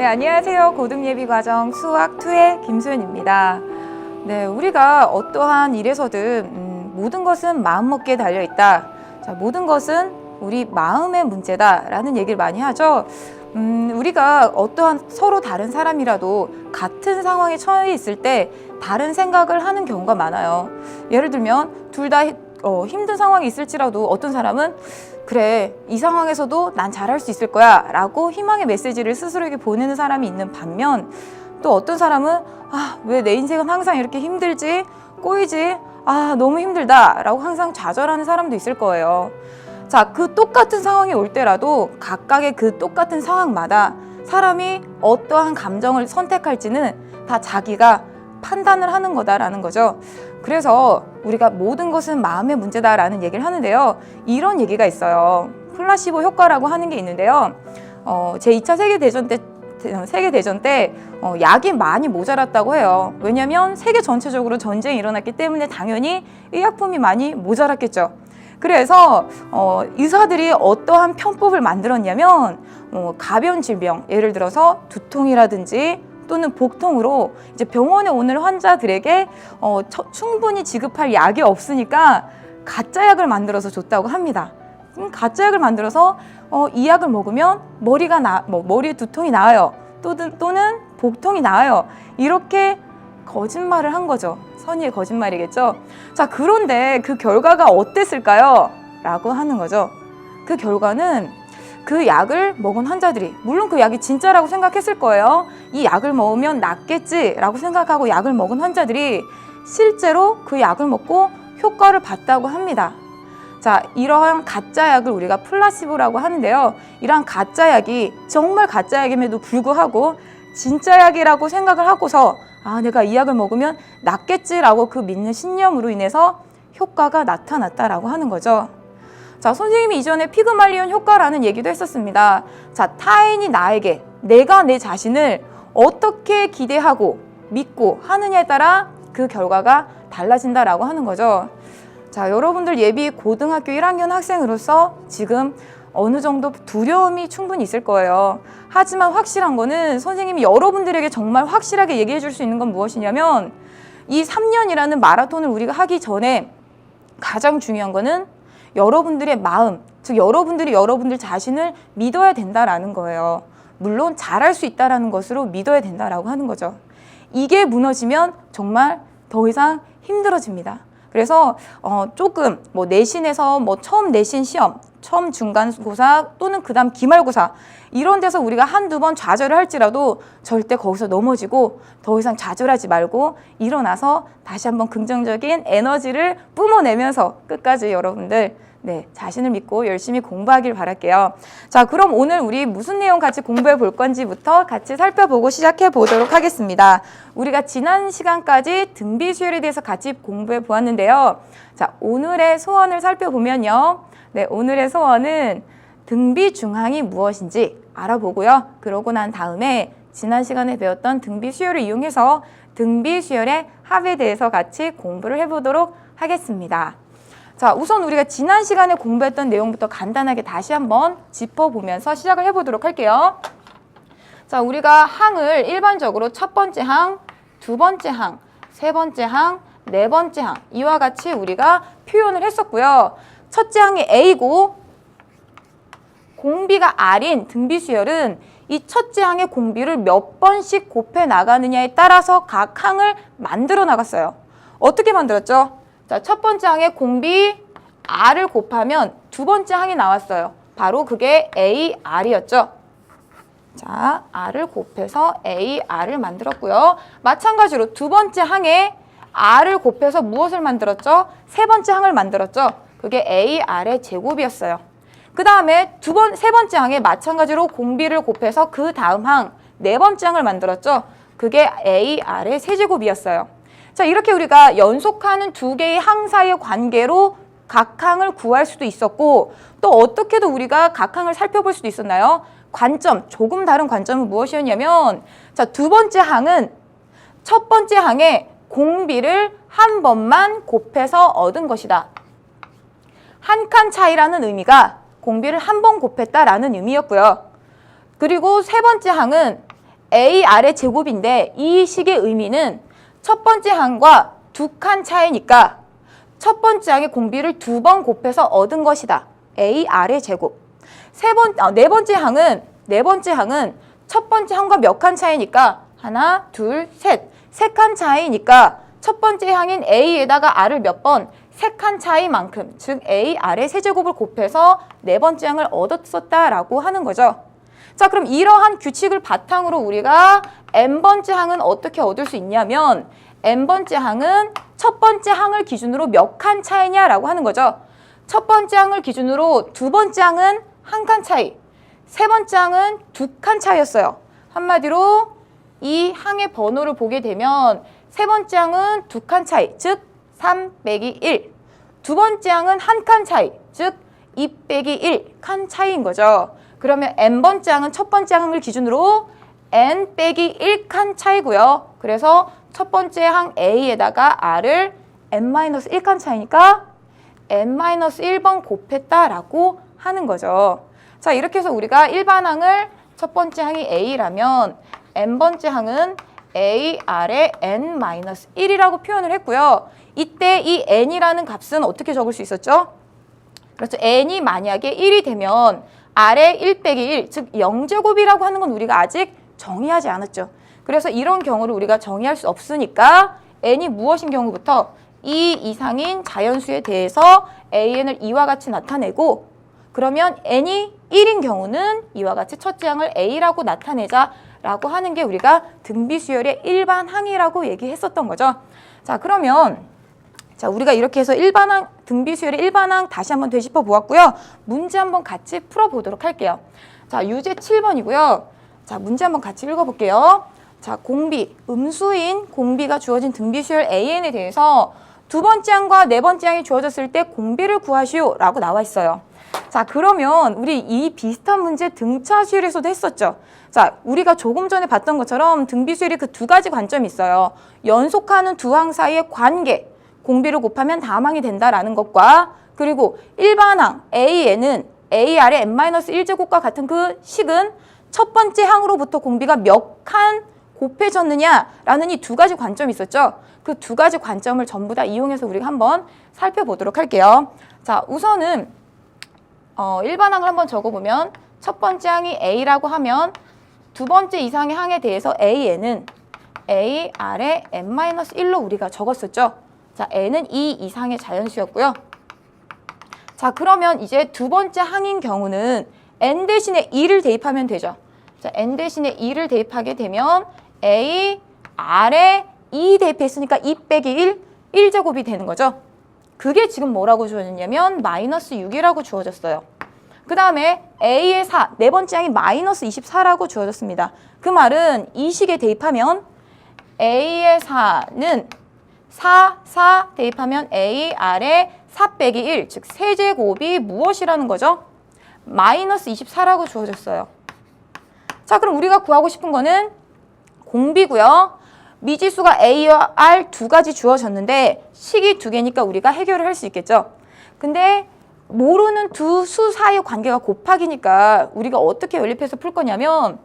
안녕하세요. 고등예비과정 수학2의 김소연입니다. 네, 우리가 어떠한 일에서든 모든 것은 마음먹기에 달려있다. 자, 모든 것은 우리 마음의 문제다라는 얘기를 많이 하죠. 우리가 어떠한 서로 다른 사람이라도 같은 상황에 처해 있을 때 다른 생각을 하는 경우가 많아요. 예를 들면 둘 다 힘든 상황이 있을지라도 어떤 사람은 그래, 이 상황에서도 난 잘할 수 있을 거야 라고 희망의 메시지를 스스로에게 보내는 사람이 있는 반면, 또 어떤 사람은 왜 내 인생은 항상 이렇게 힘들지, 꼬이지, 너무 힘들다 라고 항상 좌절하는 사람도 있을 거예요. 자, 그 똑같은 상황이 올 때라도 각각의 그 똑같은 상황마다 사람이 어떠한 감정을 선택할지는 다 자기가 판단을 하는 거다라는 거죠. 그래서 우리가 모든 것은 마음의 문제다라는 얘기를 하는데요. 이런 얘기가 있어요. 플라시보 효과라고 하는 게 있는데요. 제2차 세계대전 때 약이 많이 모자랐다고 해요. 왜냐하면 세계 전체적으로 전쟁이 일어났기 때문에 당연히 의약품이 많이 모자랐겠죠. 그래서 의사들이 어떠한 편법을 만들었냐면 가벼운 질병, 예를 들어서 두통이라든지 또는 복통으로 이제 병원에 오는 환자들에게 충분히 지급할 약이 없으니까 가짜 약을 만들어서 줬다고 합니다. 가짜 약을 만들어서 이 약을 먹으면 머리에 두통이 나아요. 또는 복통이 나아요. 이렇게 거짓말을 한 거죠. 선의의 거짓말이겠죠. 자, 그런데 그 결과가 어땠을까요? 라고 하는 거죠. 그 결과는 그 약을 먹은 환자들이, 물론 그 약이 진짜라고 생각했을 거예요. 이 약을 먹으면 낫겠지라고 생각하고 약을 먹은 환자들이 실제로 그 약을 먹고 효과를 봤다고 합니다. 자, 이러한 가짜 약을 우리가 플라시보라고 하는데요. 이러한 가짜 약이 정말 가짜 약임에도 불구하고 진짜 약이라고 생각을 하고서 내가 이 약을 먹으면 낫겠지라고 그 믿는 신념으로 인해서 효과가 나타났다라고 하는 거죠. 자, 선생님이 이전에 피그말리온 효과라는 얘기도 했었습니다. 자, 타인이 나에게 내가 내 자신을 어떻게 기대하고 믿고 하느냐에 따라 그 결과가 달라진다라고 하는 거죠. 자, 여러분들 예비 고등학교 1학년 학생으로서 지금 어느 정도 두려움이 충분히 있을 거예요. 하지만 확실한 거는 선생님이 여러분들에게 정말 확실하게 얘기해 줄 수 있는 건 무엇이냐면, 이 3년이라는 마라톤을 우리가 하기 전에 가장 중요한 거는 여러분들의 마음, 즉 여러분들이 여러분들 자신을 믿어야 된다라는 거예요. 물론 잘할 수 있다라는 것으로 믿어야 된다라고 하는 거죠. 이게 무너지면 정말 더 이상 힘들어집니다. 그래서 조금 내신에서 처음 내신 시험, 처음 중간고사 또는 그 다음 기말고사, 이런 데서 우리가 한두 번 좌절을 할지라도 절대 거기서 넘어지고 더 이상 좌절하지 말고 일어나서 다시 한번 긍정적인 에너지를 뿜어내면서 끝까지 여러분들 자신을 믿고 열심히 공부하길 바랄게요. 자, 그럼 오늘 우리 무슨 내용 같이 공부해 볼 건지부터 같이 살펴보고 시작해 보도록 하겠습니다. 우리가 지난 시간까지 등비 수열에 대해서 같이 공부해 보았는데요. 자, 오늘의 소원을 살펴보면요. 오늘의 소원은 등비 중항이 무엇인지 알아보고요. 그러고 난 다음에 지난 시간에 배웠던 등비 수열을 이용해서 등비 수열의 합에 대해서 같이 공부를 해보도록 하겠습니다. 자, 우선 우리가 지난 시간에 공부했던 내용부터 간단하게 다시 한번 짚어보면서 시작을 해보도록 할게요. 자, 우리가 항을 일반적으로 첫 번째 항, 두 번째 항, 세 번째 항, 네 번째 항, 이와 같이 우리가 표현을 했었고요. 첫째 항이 A고 공비가 R인 등비수열은 이 첫째 항의 공비를 몇 번씩 곱해 나가느냐에 따라서 각 항을 만들어 나갔어요. 어떻게 만들었죠? 자, 첫 번째 항의 공비 R을 곱하면 두 번째 항이 나왔어요. 바로 그게 AR이었죠. 자, R을 곱해서 AR을 만들었고요. 마찬가지로 두 번째 항에 R을 곱해서 무엇을 만들었죠? 세 번째 항을 만들었죠. 그게 AR의 제곱이었어요. 그 다음에 세 번째 항에 마찬가지로 공비를 곱해서 그 다음 항, 네 번째 항을 만들었죠. 그게 AR의 세제곱이었어요. 자, 이렇게 우리가 연속하는 두 개의 항 사이의 관계로 각 항을 구할 수도 있었고, 또 어떻게도 우리가 각 항을 살펴볼 수도 있었나요? 관점, 조금 다른 관점은 무엇이었냐면, 자, 두 번째 항은 첫 번째 항에 공비를 한 번만 곱해서 얻은 것이다. 한 칸 차이라는 의미가 공비를 한 번 곱했다라는 의미였고요. 그리고 세 번째 항은 A 아래 제곱인데 이 식의 의미는 첫 번째 항과 두 칸 차이니까 첫 번째 항의 공비를 두 번 곱해서 얻은 것이다. A 아래 제곱. 네 번째 항은 첫 번째 항과 몇 칸 차이니까 하나, 둘, 셋. 세 칸 차이니까 첫 번째 항인 A에다가 R을 몇 번? 세 칸 차이만큼, 즉 A 아래 세제곱을 곱해서 네 번째 항을 얻었었다라고 하는 거죠. 자, 그럼 이러한 규칙을 바탕으로 우리가 n번째 항은 어떻게 얻을 수 있냐면 n번째 항은 첫 번째 항을 기준으로 몇 칸 차이냐라고 하는 거죠. 첫 번째 항을 기준으로 두 번째 항은 한 칸 차이, 세 번째 항은 두 칸 차이였어요. 한마디로 이 항의 번호를 보게 되면 세 번째 항은 두 칸 차이, 즉 3 빼기 1. 두 번째 항은 한 칸 차이, 즉 2 빼기 1 칸 차이인 거죠. 그러면 n번째 항은 첫 번째 항을 기준으로 n 빼기 1칸 차이고요. 그래서 첫 번째 항 A에다가 R을 n-1칸 차이니까 n-1번 곱했다라고 하는 거죠. 자, 이렇게 해서 우리가 일반항을 첫 번째 항이 A라면 n번째 항은 A, R의 n-1이라고 표현을 했고요. 이때 이 n이라는 값은 어떻게 적을 수 있었죠? 그렇죠. n이 만약에 1이 되면 R의 1 빼기 1, 즉 0제곱이라고 하는 건 우리가 아직 정의하지 않았죠. 그래서 이런 경우를 우리가 정의할 수 없으니까 n이 무엇인 경우부터 이 이상인 자연수에 대해서 an을 이와 같이 나타내고 그러면 n이 1인 경우는 이와 같이 첫째 항을 a라고 나타내자라고 하는 게 우리가 등비수열의 일반항이라고 얘기했었던 거죠. 자, 그러면 우리가 이렇게 해서 등비수열의 일반항 다시 한번 되짚어 보았고요. 문제 한번 같이 풀어보도록 할게요. 자, 유제 7번이고요. 자, 문제 한번 같이 읽어볼게요. 자, 공비, 음수인 공비가 주어진 등비수열 AN에 대해서 두 번째 항과 네 번째 항이 주어졌을 때 공비를 구하시오 라고 나와 있어요. 자, 그러면 우리 이 비슷한 문제 등차수열에서도 했었죠. 자, 우리가 조금 전에 봤던 것처럼 등비수열이 그 두 가지 관점이 있어요. 연속하는 두 항 사이의 관계, 공비를 곱하면 다항이 된다라는 것과 그리고 일반항 AN은 AR의 n-1제곱과 같은 그 식은 첫 번째 항으로부터 공비가 몇 칸 곱해졌느냐라는 이 두 가지 관점이 있었죠. 그 두 가지 관점을 전부 다 이용해서 우리가 한번 살펴보도록 할게요. 자, 우선은 일반항을 한번 적어보면 첫 번째 항이 A라고 하면 두 번째 이상의 항에 대해서 AN은 AR의 n-1로 우리가 적었었죠. 자, n은 2 이상의 자연수였고요. 자, 그러면 이제 두 번째 항인 경우는 n 대신에 2를 대입하면 되죠. 자, n 대신에 2를 대입하게 되면 a, r에 2 대입했으니까 2 빼기 1, 1제곱이 되는 거죠. 그게 지금 뭐라고 주어졌냐면 마이너스 6이라고 주어졌어요. 그 다음에 a의 4, 네 번째 항이 마이너스 24라고 주어졌습니다. 그 말은 이 식에 대입하면 a의 4는 4 대입하면 a, r에 4 빼기 1, 즉 세제곱이 무엇이라는 거죠? 마이너스 24라고 주어졌어요. 자, 그럼 우리가 구하고 싶은 거는 공비고요. 미지수가 a와 r 두 가지 주어졌는데 식이 두 개니까 우리가 해결을 할 수 있겠죠. 근데 모르는 두 수 사이의 관계가 곱하기니까 우리가 어떻게 연립해서 풀 거냐면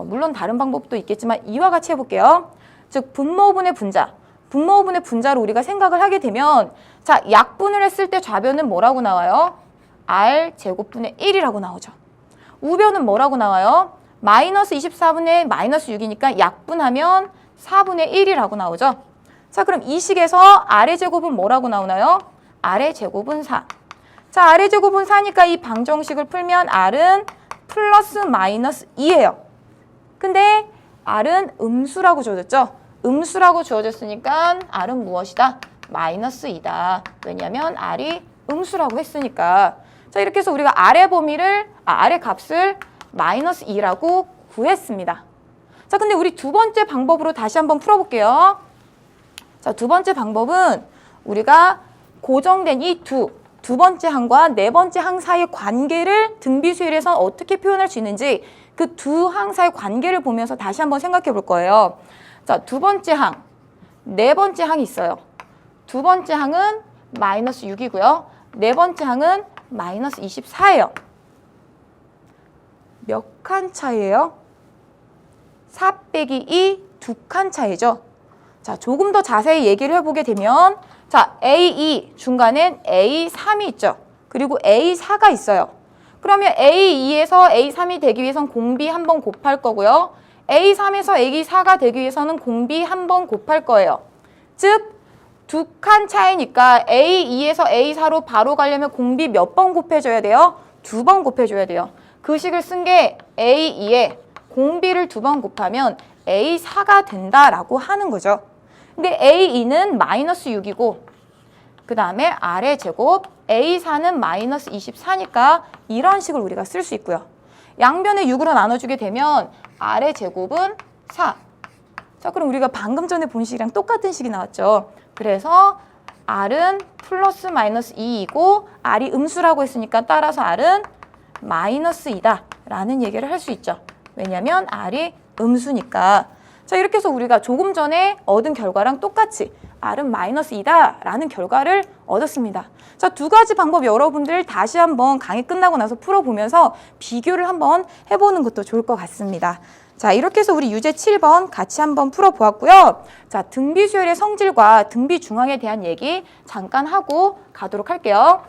물론 다른 방법도 있겠지만 이와 같이 해볼게요. 즉 분모분의 분자. 분모분의 분자로 우리가 생각을 하게 되면 자, 약분을 했을 때 좌변은 뭐라고 나와요? r 제곱분의 1이라고 나오죠. 우변은 뭐라고 나와요? 마이너스 24분의 마이너스 6이니까 약분하면 4분의 1이라고 나오죠. 자, 그럼 이 식에서 r의 제곱은 뭐라고 나오나요? r의 제곱은 4. 자, r의 제곱은 4니까 이 방정식을 풀면 r은 플러스 마이너스 2예요. 근데 r은 음수라고 주어졌죠. 음수라고 주어졌으니까 r은 무엇이다? 마이너스 2다. 왜냐하면 r이 음수라고 했으니까. 자, 이렇게 해서 우리가 r의 값을 마이너스 2라고 구했습니다. 자, 근데 우리 두 번째 방법으로 다시 한번 풀어볼게요. 자, 두 번째 방법은 우리가 고정된 이 두 번째 항과 네 번째 항 사이의 관계를 등비수열에서 어떻게 표현할 수 있는지 그 두 항 사이의 관계를 보면서 다시 한번 생각해 볼 거예요. 자, 두 번째 항, 네 번째 항이 있어요. 두 번째 항은 마이너스 6이고요. 네 번째 항은 마이너스 24예요. 몇 칸 차이예요? 4 빼기 2 두 칸 차이죠. 자, 조금 더 자세히 얘기를 해보게 되면 자, A2 중간엔 A3이 있죠. 그리고 A4가 있어요. 그러면 A2에서 A3이 되기 위해선 공비 한 번 곱할 거고요. A3에서 A4가 되기 위해서는 공비 한 번 곱할 거예요. 즉, 두 칸 차이니까 A2에서 A4로 바로 가려면 공비 몇 번 곱해줘야 돼요? 2번 곱해줘야 돼요. 그 식을 쓴 게 A2에 공비를 2번 곱하면 A4가 된다라고 하는 거죠. 근데 A2는 마이너스 6이고 그 다음에 아래 제곱 A4는 마이너스 24니까 이런 식을 우리가 쓸 수 있고요. 양변에 6으로 나눠주게 되면 아래 제곱은 4. 자, 그럼 우리가 방금 전에 본 식이랑 똑같은 식이 나왔죠. 그래서 R은 플러스 마이너스 2이고 R이 음수라고 했으니까 따라서 R은 마이너스 2다 라는 얘기를 할 수 있죠. 왜냐면 R이 음수니까. 자, 이렇게 해서 우리가 조금 전에 얻은 결과랑 똑같이 R은 마이너스 2다 라는 결과를 얻었습니다. 자, 두 가지 방법 여러분들 다시 한번 강의 끝나고 나서 풀어보면서 비교를 한번 해보는 것도 좋을 것 같습니다. 자, 이렇게 해서 우리 유제 7번 같이 한번 풀어보았고요. 자, 등비수열의 성질과 등비중앙에 대한 얘기 잠깐 하고 가도록 할게요.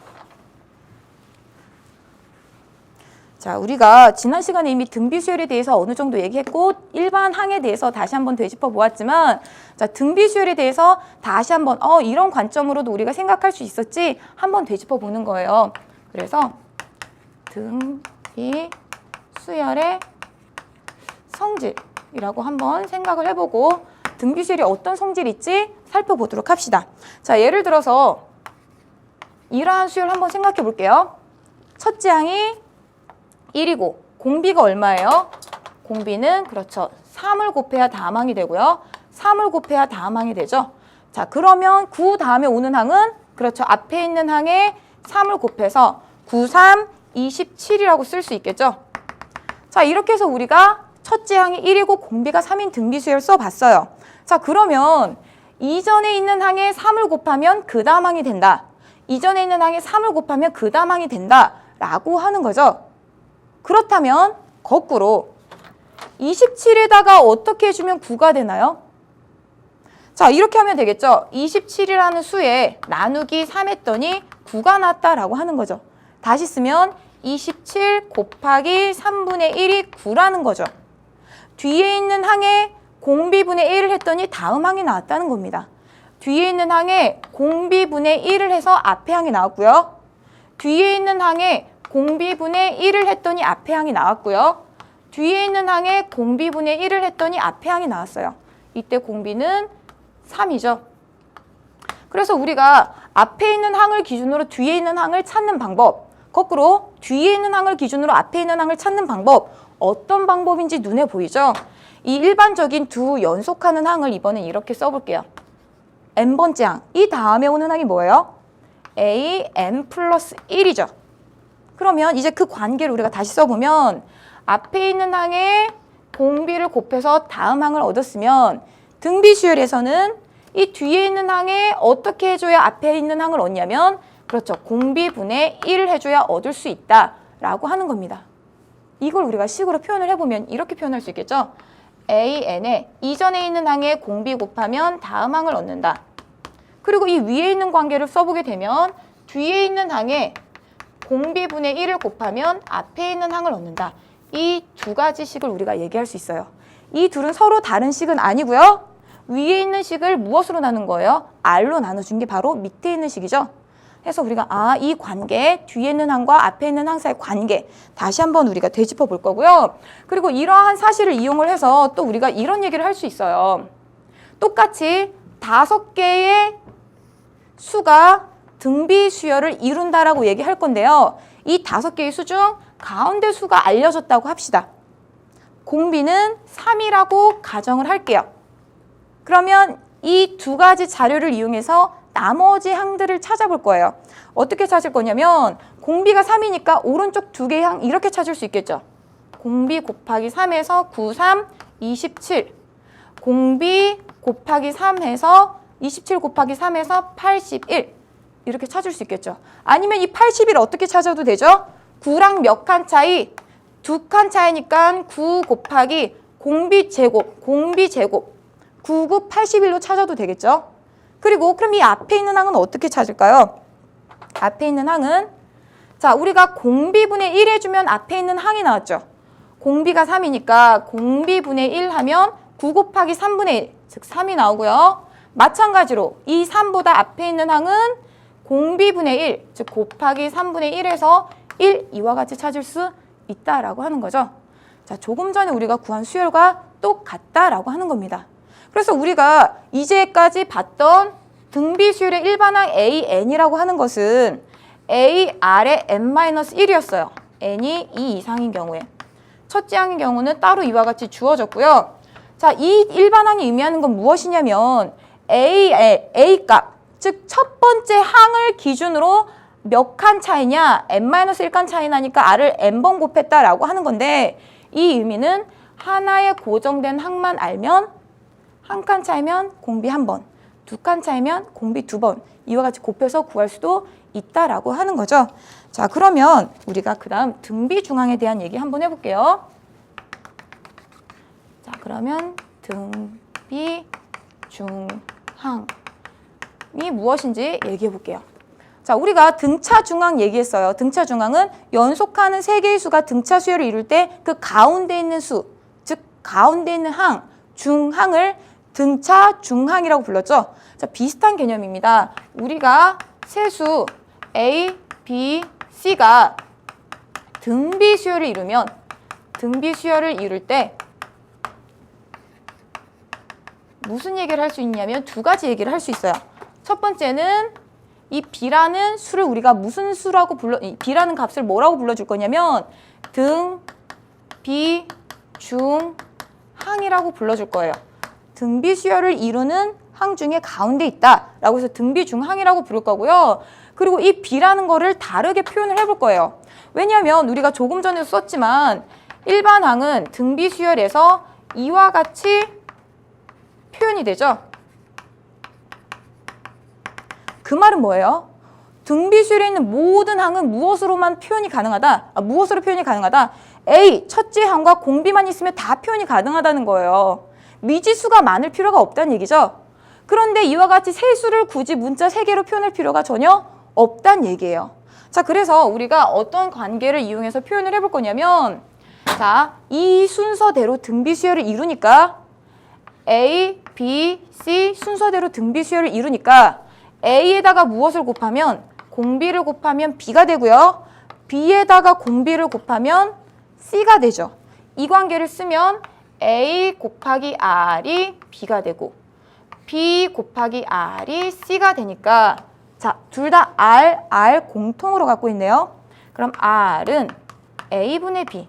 자, 우리가 지난 시간에 이미 등비수열에 대해서 어느 정도 얘기했고 일반 항에 대해서 다시 한번 되짚어 보았지만 자, 등비수열에 대해서 다시 한번 이런 관점으로도 우리가 생각할 수 있었지 한번 되짚어 보는 거예요. 그래서 등비수열의 성질이라고 한번 생각을 해보고 등비수열이 어떤 성질이 있지 살펴보도록 합시다. 자, 예를 들어서 이러한 수열 한번 생각해 볼게요. 첫째 항이 1이고 공비가 얼마예요? 공비는 그렇죠. 3을 곱해야 다음항이 되고요. 3을 곱해야 다음항이 되죠. 자, 그러면 9 다음에 오는 항은 그렇죠. 앞에 있는 항에 3을 곱해서 9, 3, 27이라고 쓸 수 있겠죠. 자, 이렇게 해서 우리가 첫째 항이 1이고 공비가 3인 등비수열 써봤어요. 자, 그러면 이전에 있는 항에 3을 곱하면 그 다음 항이 된다. 이전에 있는 항에 3을 곱하면 그 다음 항이 된다. 라고 하는 거죠. 그렇다면 거꾸로 27에다가 어떻게 해주면 9가 되나요? 자, 이렇게 하면 되겠죠. 27이라는 수에 나누기 3 했더니 9가 나왔다라고 하는 거죠. 다시 쓰면 27 곱하기 3분의 1이 9라는 거죠. 뒤에 있는 항에 공비분의 1을 했더니 다음 항이 나왔다는 겁니다. 뒤에 있는 항에 공비분의 1을 해서 앞에 항이 나왔고요. 뒤에 있는 항에 공비분의 1을 했더니 앞에 항이 나왔고요. 뒤에 있는 항에 공비분의 1을 했더니 앞에 항이 나왔어요. 이때 공비는 3이죠. 그래서 우리가 앞에 있는 항을 기준으로 뒤에 있는 항을 찾는 방법, 거꾸로 뒤에 있는 항을 기준으로 앞에 있는 항을 찾는 방법, 어떤 방법인지 눈에 보이죠? 이 일반적인 두 연속하는 항을 이번엔 이렇게 써볼게요. n번째 항, 이 다음에 오는 항이 뭐예요? a n 플러스 1이죠. 그러면 이제 그 관계를 우리가 다시 써보면 앞에 있는 항에 공비를 곱해서 다음 항을 얻었으면 등비수열에서는 이 뒤에 있는 항에 어떻게 해줘야 앞에 있는 항을 얻냐면 그렇죠. 공비분의 1을 해줘야 얻을 수 있다라고 하는 겁니다. 이걸 우리가 식으로 표현을 해보면 이렇게 표현할 수 있겠죠. AN에 이전에 있는 항에 공비 곱하면 다음 항을 얻는다. 그리고 이 위에 있는 관계를 써보게 되면 뒤에 있는 항에 공비분의 1을 곱하면 앞에 있는 항을 얻는다. 이 두 가지 식을 우리가 얘기할 수 있어요. 이 둘은 서로 다른 식은 아니고요. 위에 있는 식을 무엇으로 나눈 거예요? R로 나눠준 게 바로 밑에 있는 식이죠. 그래서 우리가 이 관계, 뒤에 있는 항과 앞에 있는 항 사이의 관계 다시 한번 우리가 되짚어 볼 거고요. 그리고 이러한 사실을 이용을 해서 또 우리가 이런 얘기를 할 수 있어요. 똑같이 5개의 수가 등비수열을 이룬다라고 얘기할 건데요. 이 5개의 수 중 가운데 수가 알려졌다고 합시다. 공비는 3이라고 가정을 할게요. 그러면 이 두 가지 자료를 이용해서 나머지 항들을 찾아볼 거예요. 어떻게 찾을 거냐면 공비가 3이니까 오른쪽 두 개의 항 이렇게 찾을 수 있겠죠. 공비 곱하기 3에서 9, 3, 27. 공비 곱하기 3해서 27 곱하기 3에서 81. 이렇게 찾을 수 있겠죠. 아니면 이 80을 어떻게 찾아도 되죠? 9랑 몇 칸 차이? 2칸 차이니까 9 곱하기 공비 제곱 99, 81로 찾아도 되겠죠? 그리고 그럼 이 앞에 있는 항은 어떻게 찾을까요? 앞에 있는 항은 자, 우리가 공비분의 1 해주면 앞에 있는 항이 나왔죠? 공비가 3이니까 공비분의 1 하면 9 곱하기 3분의 1, 즉 3이 나오고요. 마찬가지로 이 3보다 앞에 있는 항은 공비분의 1, 즉 곱하기 3분의 1에서 1, 이와 같이 찾을 수 있다라고 하는 거죠. 자, 조금 전에 우리가 구한 수열과 똑같다라고 하는 겁니다. 그래서 우리가 이제까지 봤던 등비수열의 일반항 AN이라고 하는 것은 AR의 n-1이었어요. n이 2 이상인 경우에. 첫째 항인 경우는 따로 이와 같이 주어졌고요. 자, 이 일반항이 의미하는 건 무엇이냐면 A 값, 즉 첫 번째 항을 기준으로 몇 칸 차이냐, n-1칸 차이 나니까 r을 n번 곱했다라고 하는 건데 이 의미는 하나의 고정된 항만 알면 한 칸 차이면 공비 1번, 두 칸 차이면 공비 2번 이와 같이 곱해서 구할 수도 있다라고 하는 거죠. 자, 그러면 우리가 그 다음 등비중항에 대한 얘기 한번 해볼게요. 자, 그러면 등비중항이 무엇인지 얘기해 볼게요. 자, 우리가 등차중항 얘기했어요. 등차중항은 연속하는 세 개의 수가 등차 수열을 이룰 때 그 가운데 있는 수, 즉 가운데 있는 항, 중항을 등차중항이라고 불렀죠. 자, 비슷한 개념입니다. 우리가 세수 A, B, C가 등비수열을 이루면 등비수열을 이룰 때 무슨 얘기를 할 수 있냐면 두 가지 얘기를 할 수 있어요. 첫 번째는 이 B라는 수를 우리가 무슨 수라고 B라는 값을 뭐라고 불러줄 거냐면 등비중항이라고 불러줄 거예요. 등비수열을 이루는 항 중에 가운데 있다라고 해서 등비중항이라고 부를 거고요. 그리고 이 B라는 거를 다르게 표현을 해볼 거예요. 왜냐하면 우리가 조금 전에 썼지만 일반 항은 등비수열에서 이와 같이 표현이 되죠. 그 말은 뭐예요? 등비수열에 있는 모든 항은 무엇으로만 표현이 가능하다? 무엇으로 표현이 가능하다? A, 첫째 항과 공비만 있으면 다 표현이 가능하다는 거예요. 미지수가 많을 필요가 없다는 얘기죠. 그런데 이와 같이 세수를 굳이 문자 3개로 표현할 필요가 전혀 없다는 얘기예요. 자, 그래서 우리가 어떤 관계를 이용해서 표현을 해볼 거냐면 자, 이 순서대로 등비수열을 이루니까 A, B, C 순서대로 등비수열을 이루니까 A에다가 무엇을 곱하면 공비를 곱하면 B가 되고요. B에다가 공비를 곱하면 C가 되죠. 이 관계를 쓰면 A 곱하기 R이 B가 되고 B 곱하기 R이 C가 되니까 자, 둘 다 R 공통으로 갖고 있네요. 그럼 R은 A분의 B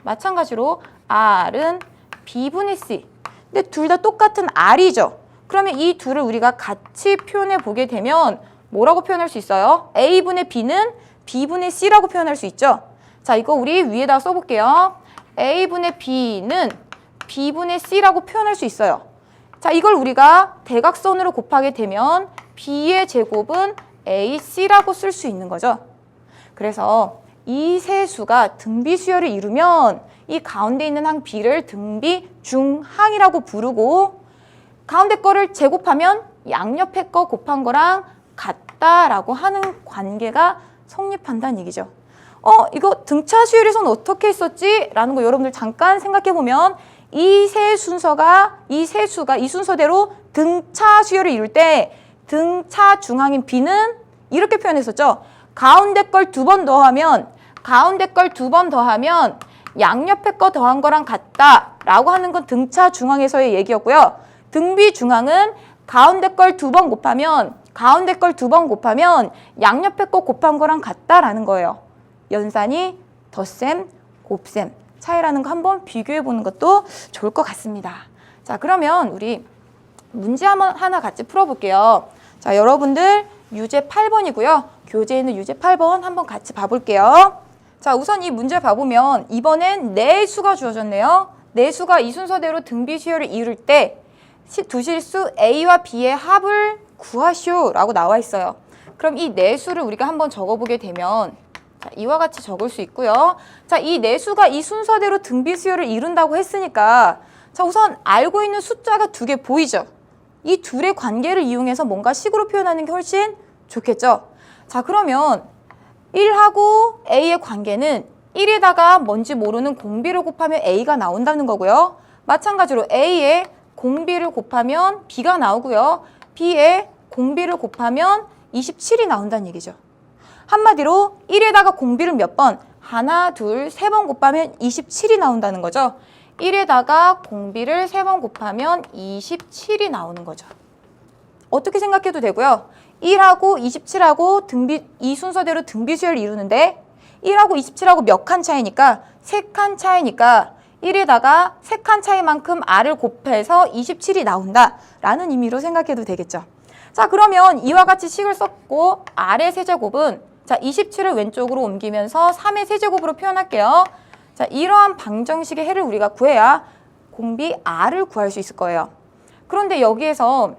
마찬가지로 R은 B분의 C 근데 둘 다 똑같은 R이죠. 그러면 이 둘을 우리가 같이 표현해 보게 되면 뭐라고 표현할 수 있어요? A분의 B는 B분의 C라고 표현할 수 있죠. 자, 이거 우리 위에다 써볼게요. A분의 B는 B분의 C라고 표현할 수 있어요. 자, 이걸 우리가 대각선으로 곱하게 되면 B의 제곱은 AC라고 쓸 수 있는 거죠. 그래서 이 세 수가 등비수열을 이루면 이 가운데 있는 항 B를 등비중항이라고 부르고 가운데 거를 제곱하면 양옆에 거 곱한 거랑 같다라고 하는 관계가 성립한다는 얘기죠. 이거 등차 수열에서는 어떻게 했었지? 라는 거 여러분들 잠깐 생각해 보면 이 수가 이 순서대로 등차 수열을 이룰 때 등차 중항인 B는 이렇게 표현했었죠. 가운데 걸 2번 더하면 양옆에 거 더한 거랑 같다라고 하는 건 등차 중항에서의 얘기였고요. 등비 중항은 가운데 걸 2번 곱하면 양옆에 거 곱한 거랑 같다라는 거예요. 연산이 덧셈, 곱셈 차이라는 거 한번 비교해 보는 것도 좋을 것 같습니다. 자, 그러면 우리 문제 하나 같이 풀어볼게요. 자, 여러분들 유제 8번이고요. 교재에 있는 유제 8번 한번 같이 봐볼게요. 자, 우선 이 문제 봐보면 이번엔 네 수가 주어졌네요. 네 수가 이 순서대로 등비수열을 이룰 때 두 실수 A와 B의 합을 구하시오 라고 나와 있어요. 그럼 이 네 수를 우리가 한번 적어보게 되면 자, 이와 같이 적을 수 있고요. 자, 이 내수가 이 순서대로 등비수열을 이룬다고 했으니까 자, 우선 알고 있는 숫자가 두 개 보이죠? 이 둘의 관계를 이용해서 뭔가 식으로 표현하는 게 훨씬 좋겠죠? 자, 그러면 1하고 A의 관계는 1에다가 뭔지 모르는 공비를 곱하면 A가 나온다는 거고요. 마찬가지로 A에 공비를 곱하면 B가 나오고요. B에 공비를 곱하면 27이 나온다는 얘기죠. 한마디로 1에다가 공비를 몇 번? 하나, 둘, 세 번 곱하면 27이 나온다는 거죠. 1에다가 공비를 3번 곱하면 27이 나오는 거죠. 어떻게 생각해도 되고요. 1하고 27하고 이 순서대로 등비수열을 이루는데 1하고 27하고 몇 칸 차이니까 3칸 차이니까 1에다가 3칸 차이만큼 R을 곱해서 27이 나온다라는 의미로 생각해도 되겠죠. 자, 그러면 이와 같이 식을 썼고 R의 세제곱은 자 27을 왼쪽으로 옮기면서 3의 세제곱으로 표현할게요. 자, 이러한 방정식의 해를 우리가 구해야 공비 R을 구할 수 있을 거예요. 그런데 여기에서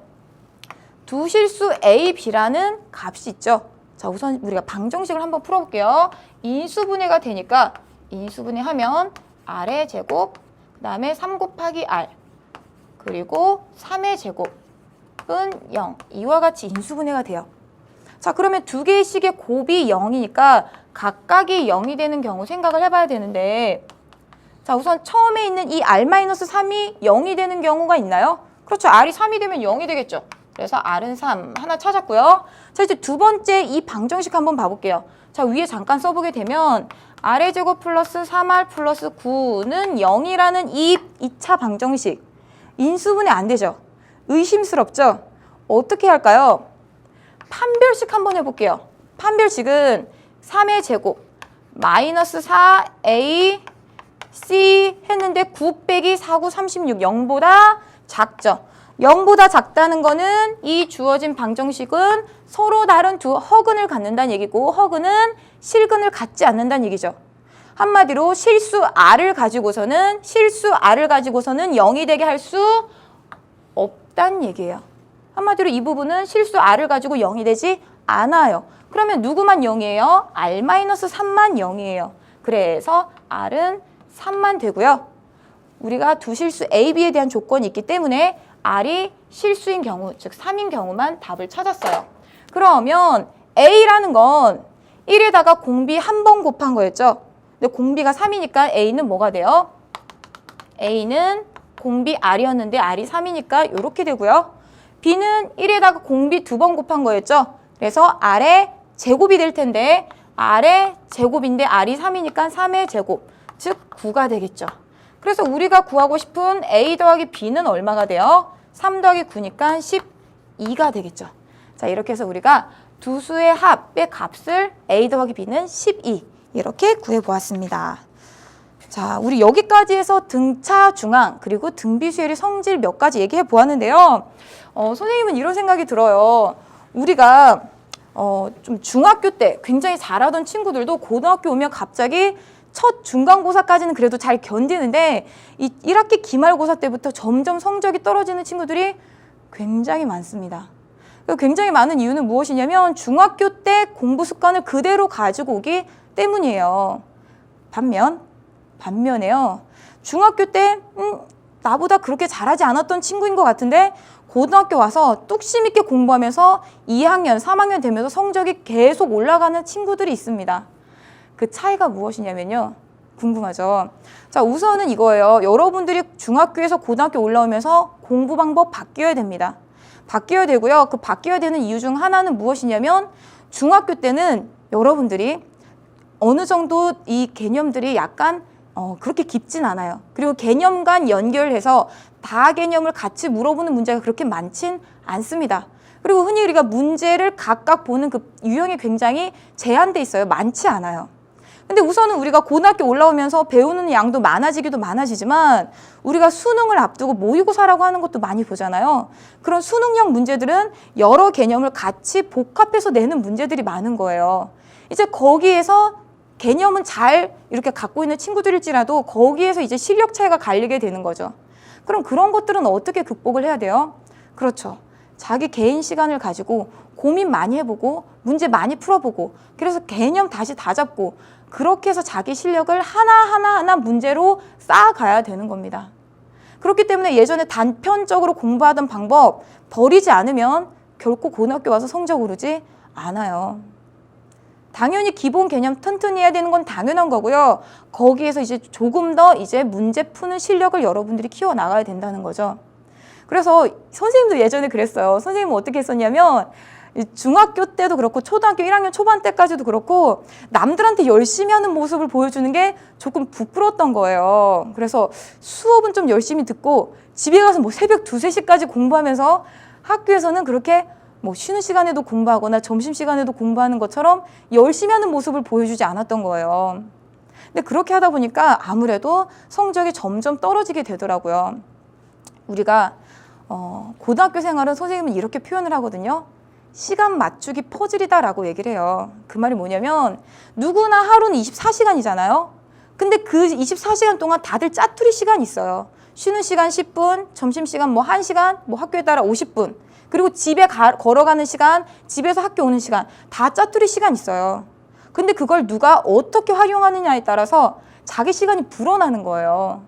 두 실수 A, B라는 값이 있죠. 자, 우선 우리가 방정식을 한번 풀어볼게요. 인수분해가 되니까 인수분해하면 R의 제곱, 그 다음에 3 곱하기 R, 그리고 3의 제곱은 0. 이와 같이 인수분해가 돼요. 자, 그러면 두 개의 식의 곱이 0이니까 각각이 0이 되는 경우 생각을 해봐야 되는데 자, 우선 처음에 있는 이 R-3이 0이 되는 경우가 있나요? 그렇죠. R이 3이 되면 0이 되겠죠. 그래서 R은 3 하나 찾았고요. 자, 이제 두 번째 이 방정식 한번 봐볼게요. 자, 위에 잠깐 써보게 되면 R의 제곱 플러스 3R 플러스 9는 0이라는 이 2차 방정식 인수분해 안 되죠. 의심스럽죠. 어떻게 할까요? 판별식 한번 해볼게요. 판별식은 3의 제곱 마이너스 4A C 했는데 9 빼기 4, 9, 36 0보다 작죠. 0보다 작다는 거는 이 주어진 방정식은 서로 다른 두 허근을 갖는다는 얘기고 허근은 실근을 갖지 않는다는 얘기죠. 한마디로 실수 R을 가지고서는 0이 되게 할 수 없다는 얘기예요. 한마디로 이 부분은 실수 R을 가지고 0이 되지 않아요. 그러면 누구만 0이에요? R-3만 0이에요. 그래서 R은 3만 되고요. 우리가 두 실수 A, B에 대한 조건이 있기 때문에 R이 실수인 경우, 즉 3인 경우만 답을 찾았어요. 그러면 A라는 건 1에다가 공비 한 번 곱한 거였죠. 근데 공비가 3이니까 A는 뭐가 돼요? A는 공비 R이었는데 R이 3이니까 이렇게 되고요. B는 1에다가 공비 2번 곱한 거였죠. 그래서 R의 제곱이 될 텐데 R의 제곱인데 R이 3이니까 3의 제곱, 즉 9가 되겠죠. 그래서 우리가 구하고 싶은 A 더하기 B는 얼마가 돼요? 3 더하기 9니까 12가 되겠죠. 자, 이렇게 해서 우리가 두 수의 합의 값을 A 더하기 B는 12 이렇게 구해보았습니다. 자, 우리 여기까지 해서 등차, 중앙, 그리고 등비수열의 성질 몇 가지 얘기해 보았는데요. 선생님은 이런 생각이 들어요. 우리가 좀 중학교 때 굉장히 잘하던 친구들도 고등학교 오면 갑자기 첫 중간고사까지는 그래도 잘 견디는데 이 1학기 기말고사 때부터 점점 성적이 떨어지는 친구들이 굉장히 많습니다. 굉장히 많은 이유는 무엇이냐면 중학교 때 공부 습관을 그대로 가지고 오기 때문이에요. 반면에요. 중학교 때 나보다 그렇게 잘하지 않았던 친구인 것 같은데 고등학교 와서 뚝심 있게 공부하면서 2학년, 3학년 되면서 성적이 계속 올라가는 친구들이 있습니다. 그 차이가 무엇이냐면요. 궁금하죠? 자, 우선은 이거예요. 여러분들이 중학교에서 고등학교 올라오면서 공부 방법 바뀌어야 됩니다. 바뀌어야 되고요. 그 바뀌어야 되는 이유 중 하나는 무엇이냐면 중학교 때는 여러분들이 어느 정도 이 개념들이 약간 그렇게 깊진 않아요. 그리고 개념 간 연결해서 다 개념을 같이 물어보는 문제가 그렇게 많진 않습니다. 그리고 흔히 우리가 문제를 각각 보는 그 유형이 굉장히 제한돼 있어요. 많지 않아요. 근데 우선은 우리가 고등학교 올라오면서 배우는 양도 많아지기도 많아지지만 우리가 수능을 앞두고 모의고사라고 하는 것도 많이 보잖아요. 그런 수능형 문제들은 여러 개념을 같이 복합해서 내는 문제들이 많은 거예요. 이제 거기에서 개념은 잘 이렇게 갖고 있는 친구들일지라도 거기에서 이제 실력 차이가 갈리게 되는 거죠. 그럼 그런 것들은 어떻게 극복을 해야 돼요? 그렇죠. 자기 개인 시간을 가지고 고민 많이 해보고 문제 많이 풀어보고 그래서 개념 다시 다 잡고 그렇게 해서 자기 실력을 하나하나 문제로 쌓아가야 되는 겁니다. 그렇기 때문에 예전에 단편적으로 공부하던 방법 버리지 않으면 결코 고등학교 와서 성적 오르지 않아요. 당연히 기본 개념 튼튼히 해야 되는 건 당연한 거고요. 거기에서 이제 조금 더 이제 문제 푸는 실력을 여러분들이 키워나가야 된다는 거죠. 그래서 선생님도 예전에 그랬어요. 선생님은 어떻게 했었냐면 중학교 때도 그렇고 초등학교 1학년 초반 때까지도 그렇고 남들한테 열심히 하는 모습을 보여주는 게 조금 부끄러웠던 거예요. 그래서 수업은 좀 열심히 듣고 집에 가서 뭐 새벽 2, 3시까지 공부하면서 학교에서는 그렇게 뭐 쉬는 시간에도 공부하거나 점심시간에도 공부하는 것처럼 열심히 하는 모습을 보여주지 않았던 거예요. 근데 그렇게 하다 보니까 아무래도 성적이 점점 떨어지게 되더라고요. 우리가 고등학교 생활은 선생님은 이렇게 표현을 하거든요. 시간 맞추기 퍼즐이다라고 얘기를 해요. 그 말이 뭐냐면 누구나 하루는 24시간이잖아요. 근데 그 24시간 동안 다들 짜투리 시간이 있어요. 쉬는 시간 10분, 점심시간 뭐 1시간, 뭐 학교에 따라 50분. 그리고 집에 걸어가는 시간, 집에서 학교 오는 시간 다 짜투리 시간 있어요. 근데 그걸 누가 어떻게 활용하느냐에 따라서 자기 시간이 불어나는 거예요.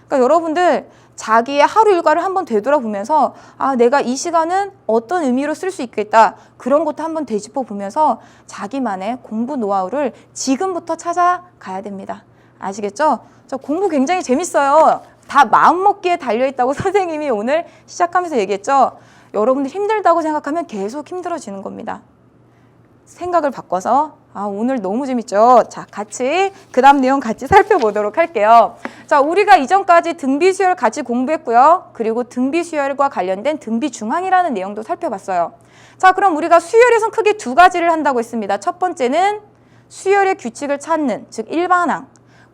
그러니까 여러분들 자기의 하루 일과를 한번 되돌아보면서 아, 내가 이 시간은 어떤 의미로 쓸 수 있겠다. 그런 것도 한번 되짚어 보면서 자기만의 공부 노하우를 지금부터 찾아가야 됩니다. 아시겠죠? 저 공부 굉장히 재밌어요. 다 마음먹기에 달려있다고 선생님이 오늘 시작하면서 얘기했죠. 여러분들 힘들다고 생각하면 계속 힘들어지는 겁니다. 생각을 바꿔서 아, 오늘 너무 재밌죠? 자, 같이 그 다음 내용 같이 살펴보도록 할게요. 자, 우리가 이전까지 등비 수열 같이 공부했고요. 그리고 등비 수열과 관련된 등비 중항이라는 내용도 살펴봤어요. 자, 그럼 우리가 수열에선 크게 두 가지를 한다고 했습니다. 첫 번째는 수열의 규칙을 찾는, 즉 일반항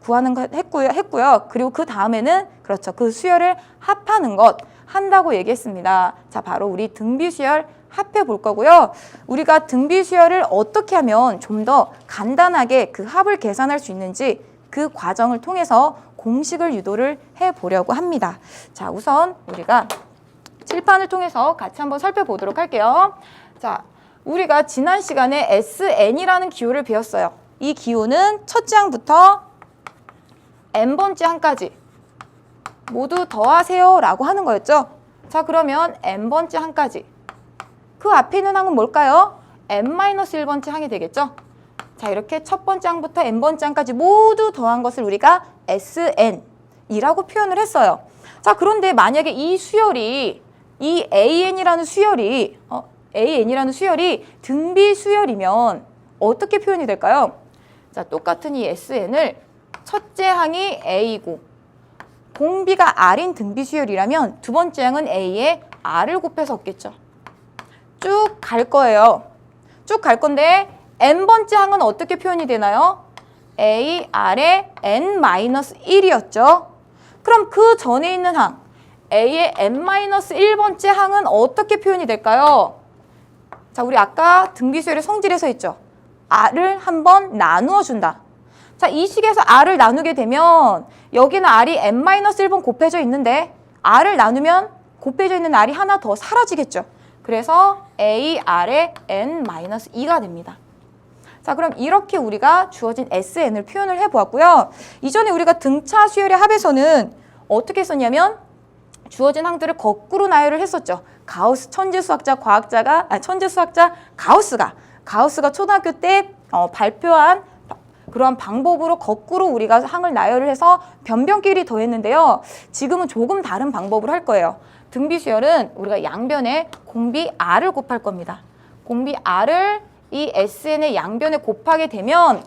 구하는 것 했고요. 그리고 그 다음에는 그렇죠. 그 수열을 합하는 것 한다고 얘기했습니다. 자, 바로 우리 등비 수열 합해 볼 거고요. 우리가 등비 수열을 어떻게 하면 좀 더 간단하게 그 합을 계산할 수 있는지 그 과정을 통해서 공식을 유도를 해 보려고 합니다. 자, 우선 우리가 칠판을 통해서 같이 한번 살펴보도록 할게요. 자, 우리가 지난 시간에 SN이라는 기호를 배웠어요. 이 기호는 첫째 항부터 n번째 항까지 모두 더하세요 라고 하는 거였죠. 자, 그러면 n번째 항까지 그 앞에 있는 항은 뭘까요? n-1번째 항이 되겠죠. 자, 이렇게 첫 번째 항부터 n번째 항까지 모두 더한 것을 우리가 SN이라고 표현을 했어요. 자, 그런데 만약에 이 수열이 이 AN이라는 수열이 등비 수열이면 어떻게 표현이 될까요? 자, 똑같은 이 SN을 첫째 항이 A고 공비가 R인 등비 수열이라면 두 번째 항은 A에 R을 곱해서 얻겠죠. 쭉 갈 거예요. 쭉 갈 건데 n번째 항은 어떻게 표현이 되나요? A, R의 n-1이었죠. 그럼 그 전에 있는 항 A의 n-1번째 항은 어떻게 표현이 될까요? 자, 우리 아까 등비수열의 성질에서 했죠. R을 한번 나누어 준다. 자, 이 식에서 R을 나누게 되면 여기는 R이 n-1번 곱해져 있는데 R을 나누면 곱해져 있는 R이 하나 더 사라지겠죠. 그래서 A, R의 n-2가 됩니다. 자, 그럼 이렇게 우리가 주어진 SN을 표현을 해보았고요. 이전에 우리가 등차 수열의 합에서는 어떻게 했었냐면 주어진 항들을 거꾸로 나열을 했었죠. 가우스 천재수학자 가우스가 초등학교 때 발표한 그러한 방법으로 거꾸로 우리가 항을 나열을 해서 변변끼리 더했는데요. 지금은 조금 다른 방법을 할 거예요. 등비 수열은 우리가 양변에 공비 R을 곱할 겁니다. 공비 R을 이 SN의 양변에 곱하게 되면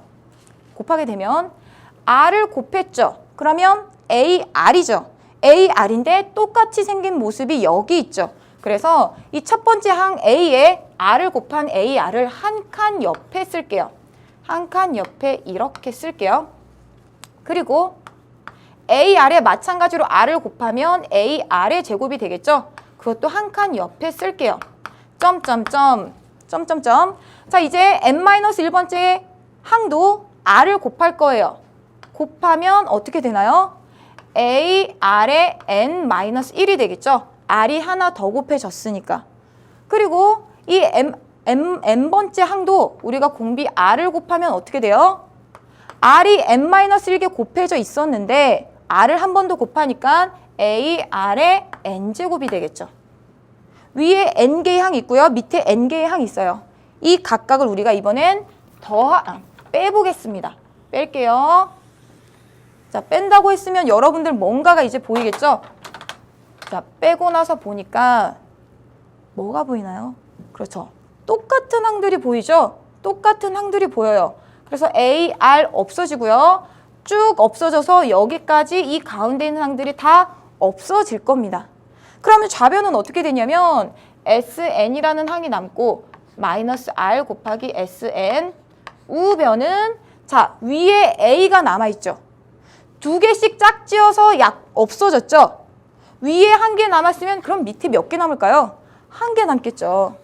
R을 곱했죠. 그러면 AR이죠. AR인데 똑같이 생긴 모습이 여기 있죠. 그래서 이 첫 번째 항 A에 R을 곱한 AR을 한 칸 옆에 쓸게요. 한 칸 옆에 이렇게 쓸게요. 그리고 AR에 마찬가지로 R을 곱하면 AR의 제곱이 되겠죠. 그것도 한 칸 옆에 쓸게요. 점점점. 자, 이제 n-1번째 항도 R을 곱할 거예요. 곱하면 어떻게 되나요? AR의 n-1이 되겠죠. R이 하나 더 곱해졌으니까. 그리고 이 n번째 항도 우리가 공비 r을 곱하면 어떻게 돼요? r이 n-1개 곱해져 있었는데 r을 한 번 더 곱하니까 a, r의 n제곱이 되겠죠. 위에 n개의 항이 있고요. 밑에 n개의 항이 있어요. 이 각각을 우리가 이번엔 빼보겠습니다. 뺄게요. 자, 뺀다고 했으면 여러분들 뭔가가 이제 보이겠죠? 자, 빼고 나서 보니까 뭐가 보이나요? 그렇죠. 똑같은 항들이 보이죠? 똑같은 항들이 보여요. 그래서 A, R 없어지고요. 쭉 없어져서 여기까지 이 가운데 있는 항들이 다 없어질 겁니다. 그러면 좌변은 어떻게 되냐면 SN이라는 항이 남고 마이너스 R 곱하기 SN. 우변은 자, 위에 A가 남아있죠. 두 개씩 짝지어서 없어졌죠. 위에 한 개 남았으면 그럼 밑에 몇 개 남을까요? 한 개 남겠죠.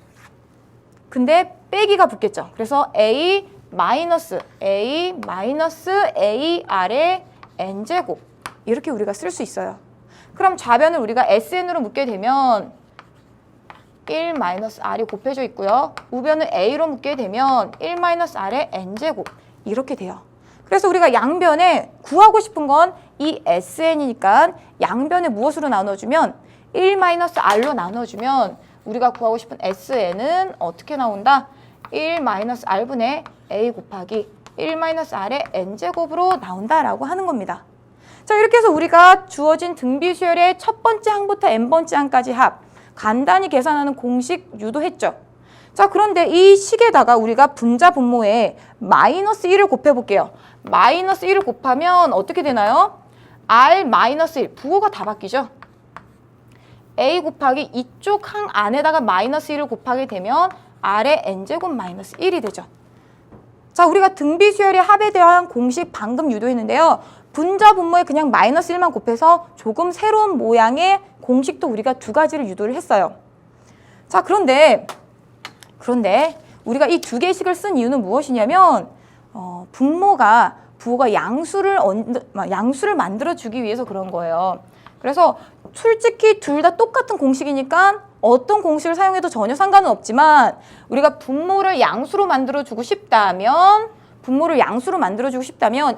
근데 빼기가 붙겠죠. 그래서 A 마이너스 AR의 N제곱 이렇게 우리가 쓸 수 있어요. 그럼 좌변을 우리가 SN으로 묶게 되면 1-R이 곱해져 있고요. 우변을 A로 묶게 되면 1-R의 N제곱 이렇게 돼요. 그래서 우리가 양변에 구하고 싶은 건 이 SN이니까 양변을 무엇으로 나눠주면 1-R로 나눠주면 우리가 구하고 싶은 SN은 어떻게 나온다? 1-R분의 A 곱하기 1-R의 N제곱으로 나온다라고 하는 겁니다. 자, 이렇게 해서 우리가 주어진 등비수열의 첫 번째 항부터 n번째 항까지 합 간단히 계산하는 공식 유도했죠. 자, 그런데 이 식에다가 우리가 분자 분모에 마이너스 1을 곱해볼게요. 마이너스 1을 곱하면 어떻게 되나요? R 마이너스 1, 부호가 다 바뀌죠. A 곱하기 이쪽 항 안에다가 마이너스 1을 곱하게 되면 R의 N제곱 마이너스 1이 되죠. 자, 우리가 등비수열의 합에 대한 공식 방금 유도했는데요. 분자 분모에 그냥 마이너스 1만 곱해서 조금 새로운 모양의 공식도 우리가 두 가지를 유도를 했어요. 자, 그런데 우리가 이 두 개씩을 쓴 이유는 무엇이냐면 부호가 양수를 만들어주기 위해서 그런 거예요. 그래서 솔직히 둘 다 똑같은 공식이니까 어떤 공식을 사용해도 전혀 상관은 없지만 우리가 분모를 양수로 만들어주고 싶다면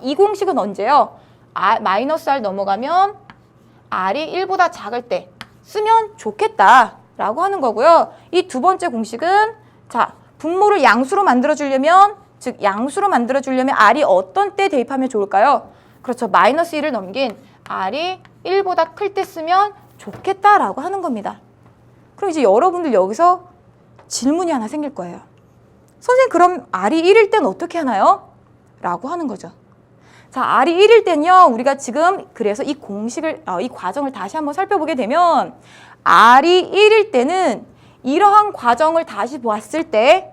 이 공식은 언제요? 마이너스 R 넘어가면 R이 1보다 작을 때 쓰면 좋겠다라고 하는 거고요. 이 두 번째 공식은 자, 분모를 양수로 만들어주려면 R이 어떤 때 대입하면 좋을까요? 그렇죠. 마이너스 1을 넘긴 R이 1보다 클 때 쓰면 좋겠다라고 하는 겁니다. 그럼 이제 여러분들 여기서 질문이 하나 생길 거예요. 선생님, 그럼 R이 1일 땐 어떻게 하나요? 라고 하는 거죠. 자, R이 1일 땐요, 우리가 지금 그래서 이 과정을 다시 한번 살펴보게 되면 R이 1일 때는 이러한 과정을 다시 보았을 때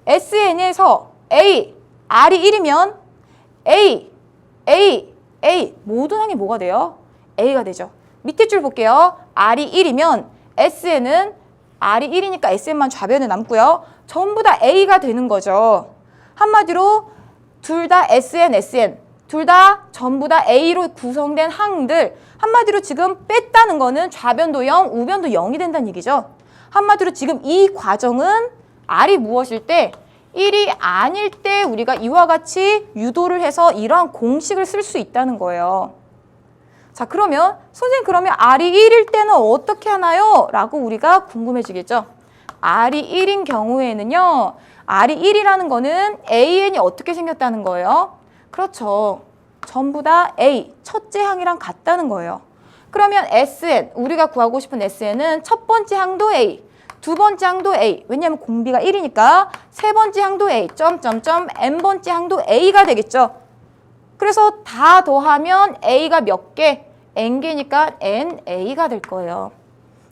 SN에서 R이 1이면 A 모든 항이 뭐가 돼요? A가 되죠. 밑에 줄 볼게요. R이 1이면 SN은 R이 1이니까 SN만 좌변에 남고요. 전부 다 A가 되는 거죠. 한마디로 둘 다 SN 둘 다 전부 다 A로 구성된 항들, 한마디로 지금 뺐다는 거는 좌변도 0, 우변도 0이 된다는 얘기죠. 한마디로 지금 이 과정은 R이 무엇일 때 1이 아닐 때 우리가 이와 같이 유도를 해서 이러한 공식을 쓸 수 있다는 거예요. 자, 그러면 선생님, 그러면 R이 1일 때는 어떻게 하나요? 라고 우리가 궁금해지겠죠. R이 1인 경우에는요, R이 1이라는 거는 AN이 어떻게 생겼다는 거예요? 그렇죠. 전부 다 A, 첫째 항이랑 같다는 거예요. 그러면 SN, 우리가 구하고 싶은 SN은 첫 번째 항도 A, 두 번째 항도 A, 왜냐하면 공비가 1이니까 세 번째 항도 A, n번째 항도 A가 되겠죠. 그래서 다 더하면 A가 몇 개? n개니까 NA가 될 거예요.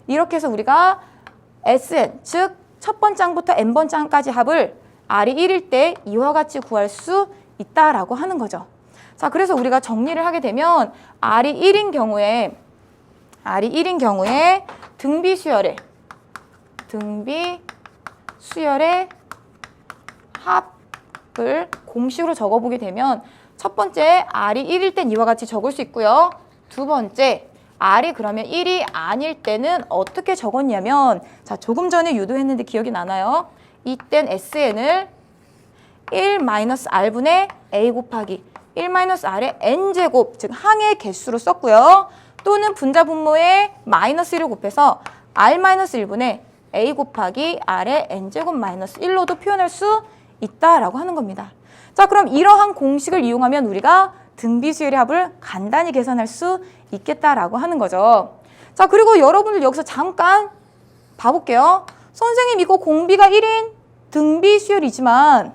이렇게 해서 우리가 SN, 즉 첫 번째 항부터 n번째 항까지 합을 R이 1일 때 이와 같이 구할 수 있다라고 하는 거죠. 자, 그래서 우리가 정리를 하게 되면 R이 1인 경우에 등비수열의 합을 공식으로 적어보게 되면 첫 번째 R이 1일 땐 이와 같이 적을 수 있고요. 두 번째 R이 그러면 1이 아닐 때는 어떻게 적었냐면, 자, 조금 전에 유도했는데 기억이 나나요? 이땐 SN을 1-R분의 A 곱하기 1-R의 N제곱, 즉 항의 개수로 썼고요. 또는 분자 분모에 -1을 곱해서 R-1분의 A 곱하기 R의 N제곱 -1로도 표현할 수 있다라고 하는 겁니다. 자, 그럼 이러한 공식을 이용하면 우리가 등비수열의 합을 간단히 계산할 수 있겠다라고 하는 거죠. 자, 그리고 여러분들 여기서 잠깐 봐볼게요. 선생님 이거 공비가 1인 등비수열이지만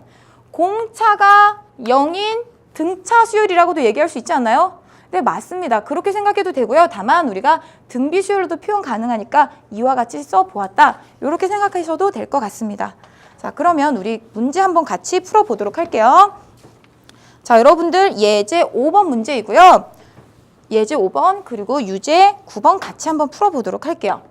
공차가 0인 등차 수열이라고도 얘기할 수 있지 않나요? 네, 맞습니다. 그렇게 생각해도 되고요. 다만 우리가 등비수열로도 표현 가능하니까 이와 같이 써보았다. 이렇게 생각하셔도 될 것 같습니다. 자, 그러면 우리 문제 한번 같이 풀어보도록 할게요. 자, 여러분들 예제 5번 문제이고요. 예제 5번 그리고 유제 9번 같이 한번 풀어보도록 할게요.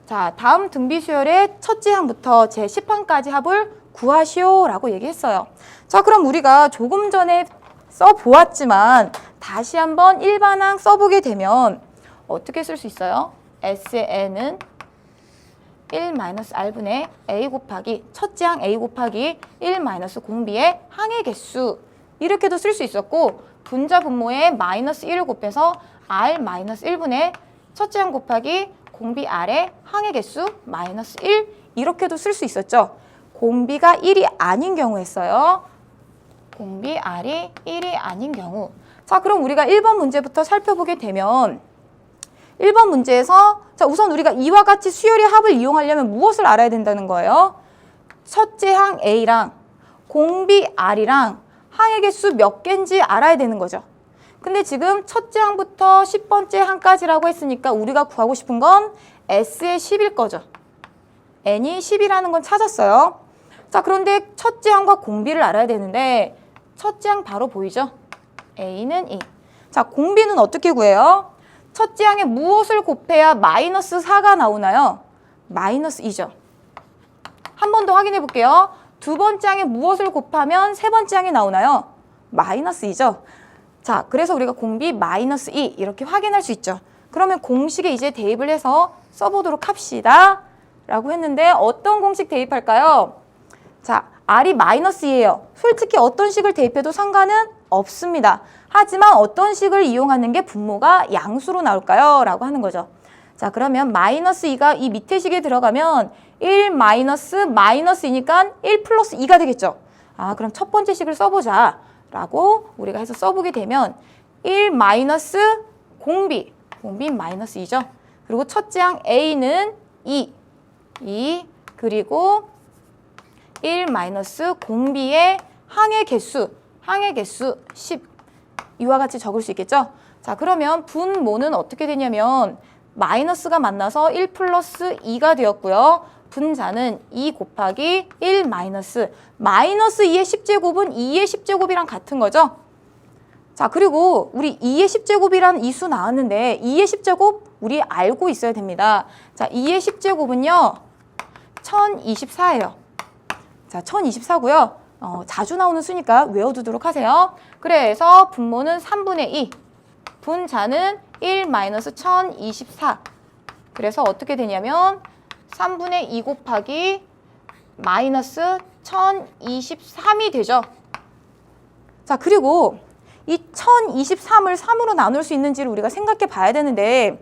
자, 다음 등비수열의 첫째 항부터 제 10항까지 합을 구하시오라고 얘기했어요. 자, 그럼 우리가 조금 전에 써보았지만 다시 한번 일반항 써보게 되면 어떻게 쓸 수 있어요? SN은 1-R분의 A 곱하기 첫째 항 A 곱하기 1-공비의 항의 개수, 이렇게도 쓸 수 있었고, 분자 분모에 -1을 곱해서 R-1분의 첫째 항 곱하기 공비 R의 항의 개수 -1, 이렇게도 쓸 수 있었죠. 공비가 1이 아닌 경우였어요. 공비 R이 1이 아닌 경우. 자, 그럼 우리가 1번 문제부터 살펴보게 되면 1번 문제에서, 자, 우선 우리가 이와 같이 수열의 합을 이용하려면 무엇을 알아야 된다는 거예요? 첫째 항 A랑 공비 R이랑 항의 개수 몇 개인지 알아야 되는 거죠. 근데 지금 첫째 항부터 10번째 항까지라고 했으니까 우리가 구하고 싶은 건 S의 10일 거죠. N이 10이라는 건 찾았어요. 자, 그런데 첫째 항과 공비를 알아야 되는데 첫째 항 바로 보이죠? A는 2. 자, 공비는 어떻게 구해요? 첫째 항에 무엇을 곱해야 -4가 나오나요? -2죠. 한 번 더 확인해 볼게요. 두 번째 항에 무엇을 곱하면 세 번째 항이 나오나요? -2죠. 자, 그래서 우리가 공비 -2 이렇게 확인할 수 있죠. 그러면 공식에 이제 대입을 해서 써보도록 합시다 라고 했는데 어떤 공식 대입할까요? 자, R이 -2예요. 솔직히 어떤 식을 대입해도 상관은 없습니다. 하지만 어떤 식을 이용하는 게 분모가 양수로 나올까요? 라고 하는 거죠. 자, 그러면 -2가 이 밑에 식에 들어가면 1 -2니까 1 플러스 2가 되겠죠. 아, 그럼 첫 번째 식을 써보자 라고 우리가 해서 써보게 되면 1 공비 -2죠. 그리고 첫째 항 A는 2 그리고 1 공비의 항의 개수 10, 이와 같이 적을 수 있겠죠? 자, 그러면 분모는 어떻게 되냐면 마이너스가 만나서 1 플러스 2가 되었고요. 분자는 2 곱하기 1 -2의 10제곱은 2의 10제곱이랑 같은 거죠? 자, 그리고 우리 2의 10제곱이라는 이수 나왔는데 2의 10제곱 우리 알고 있어야 됩니다. 자, 2의 10제곱은요 1024예요. 자, 1024고요. 자주 나오는 수니까 외워두도록 하세요. 그래서 분모는 3분의 2, 분자는 1 1024. 그래서 어떻게 되냐면 3분의 2 곱하기 마이너스 1023이 되죠. 자, 그리고 이 1023을 3으로 나눌 수 있는지를 우리가 생각해 봐야 되는데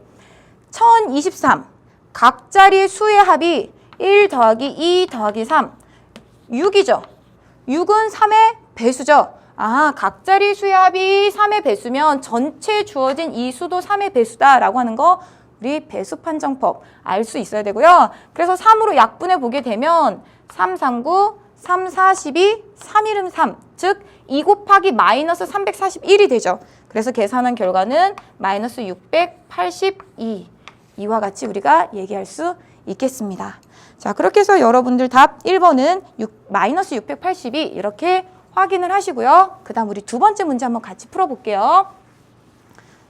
1023, 각자리의 수의 합이 1 더하기 2 더하기 3, 6이죠. 6은 3의 배수죠. 아, 각자리 수의 합이 3의 배수면 전체 주어진 이 수도 3의 배수다라고 하는 거 우리 배수 판정법 알 수 있어야 되고요. 그래서 3으로 약분해 보게 되면 3, 3, 9, 3, 4, 12, 3, 1은 3, 즉 2 곱하기 마이너스 341이 되죠. 그래서 계산한 결과는 마이너스 682. 이와 같이 우리가 얘기할 수 있겠습니다. 자, 그렇게 해서 여러분들 답 1번은 마이너스 682 이렇게 확인을 하시고요. 그 다음 우리 두 번째 문제 한번 같이 풀어볼게요.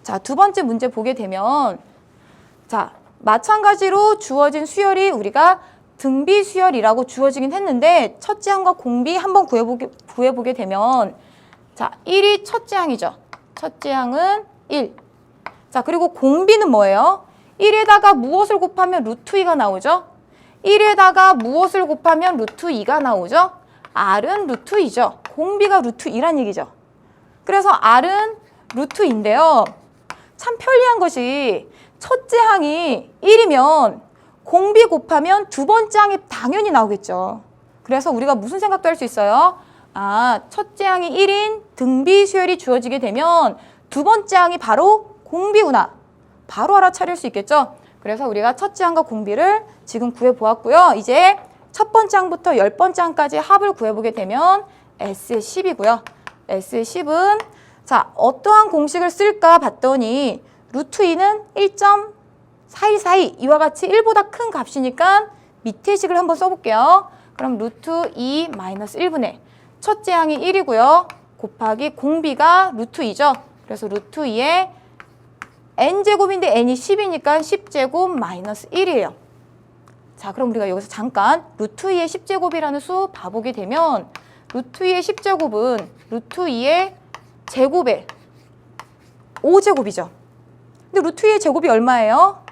자, 두 번째 문제 보게 되면 자, 마찬가지로 주어진 수열이 우리가 등비 수열이라고 주어지긴 했는데 첫째 항과 공비 한번 구해보게 되면 자, 1이 첫째 항이죠. 첫째 항은 1. 자, 그리고 공비는 뭐예요? 1에다가 무엇을 곱하면 루트 2가 나오죠? 1에다가 무엇을 곱하면 루트 2가 나오죠? R은 루트 2죠. 공비가 루트 2란 얘기죠. 그래서 R은 루트 2인데요. 참 편리한 것이 첫째 항이 1이면 공비 곱하면 두 번째 항이 당연히 나오겠죠. 그래서 우리가 무슨 생각도 할 수 있어요? 아, 첫째 항이 1인 등비 수열이 주어지게 되면 두 번째 항이 바로 공비구나. 바로 알아차릴 수 있겠죠? 그래서 우리가 첫째 항과 공비를 지금 구해보았고요. 이제 첫 번째 항부터 10번째 항까지 합을 구해보게 되면 S10이고요. S10은 자, 어떠한 공식을 쓸까 봤더니 루트 2는 1.4142 이와 같이 1보다 큰 값이니까 밑에 식을 한번 써볼게요. 그럼 루트 2 마이너스 1분의 첫째 항이 1이고요. 곱하기 공비가 루트 2죠. 그래서 루트 2에 n제곱인데 n이 10이니까 10제곱 마이너스 1이에요. 자, 그럼 우리가 여기서 잠깐 루트 2의 10제곱이라는 수 봐보게 되면 루트 2의 10제곱은 루트 2의 제곱의 5제곱이죠. 근데 루트 2의 제곱이 얼마예요?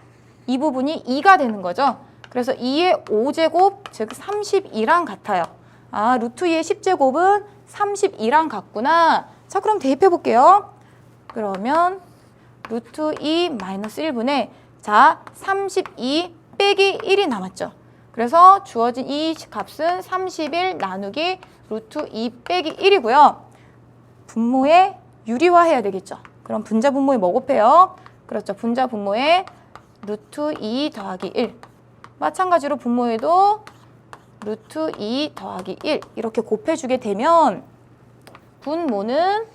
이 부분이 2가 되는 거죠. 그래서 2의 5제곱, 즉 32랑 같아요. 아, 루트 2의 10제곱은 32랑 같구나. 자, 그럼 대입해 볼게요. 그러면 루트 2 마이너스 1분의 자, 32 빼기 1이 남았죠. 그래서 주어진 이 값은 31 나누기 루트 2 빼기 1이고요. 분모에 유리화해야 되겠죠. 그럼 분자 분모에 뭐 곱해요? 그렇죠. 분자 분모에 루트 2 더하기 1. 마찬가지로 분모에도 루트 2 더하기 1 이렇게 곱해주게 되면 분모는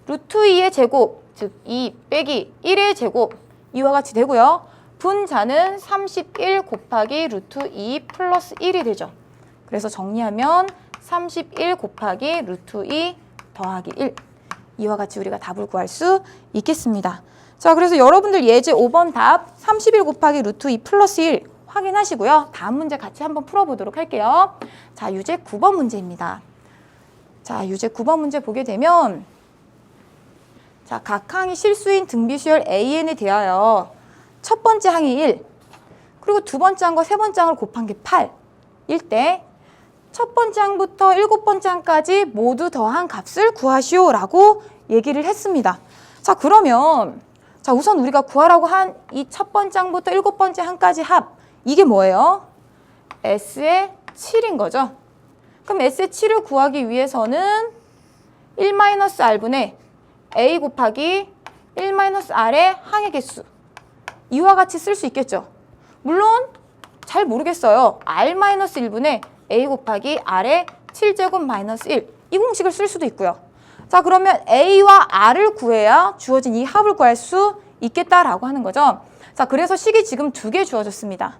루트 2의 제곱, 즉 2 빼기 1의 제곱 이와 같이 되고요. 분자는 31 곱하기 루트 2 플러스 1이 되죠. 그래서 정리하면 31 곱하기 루트 2 더하기 1 이와 같이 우리가 답을 구할 수 있겠습니다. 자, 그래서 여러분들 예제 5번 답 31 곱하기 루트 2 플러스 1 확인하시고요. 다음 문제 같이 한번 풀어보도록 할게요. 자, 유제 9번 문제입니다. 자, 유제 9번 문제 보게 되면 자, 각 항이 실수인 등비수열 AN에 대하여 첫 번째 항이 1, 그리고 두 번째 항과 세 번째 항을 곱한 게 8일 때 첫 번째 항부터 7번째 항까지 모두 더한 값을 구하시오 라고 얘기를 했습니다. 자, 그러면 자, 우선 우리가 구하라고 한 이 첫 번째 항부터 7번째 항까지 합 이게 뭐예요? S의 7인 거죠. 그럼 S의 7을 구하기 위해서는 1-R분의 A 곱하기 1-R의 항의 개수 이와 같이 쓸 수 있겠죠. 물론 잘 모르겠어요. R-1분의 A 곱하기 R의 7제곱 마이너스 1 이 공식을 쓸 수도 있고요. 자, 그러면 A와 R을 구해야 주어진 이 합을 구할 수 있겠다라고 하는 거죠. 자, 그래서 식이 지금 두 개 주어졌습니다.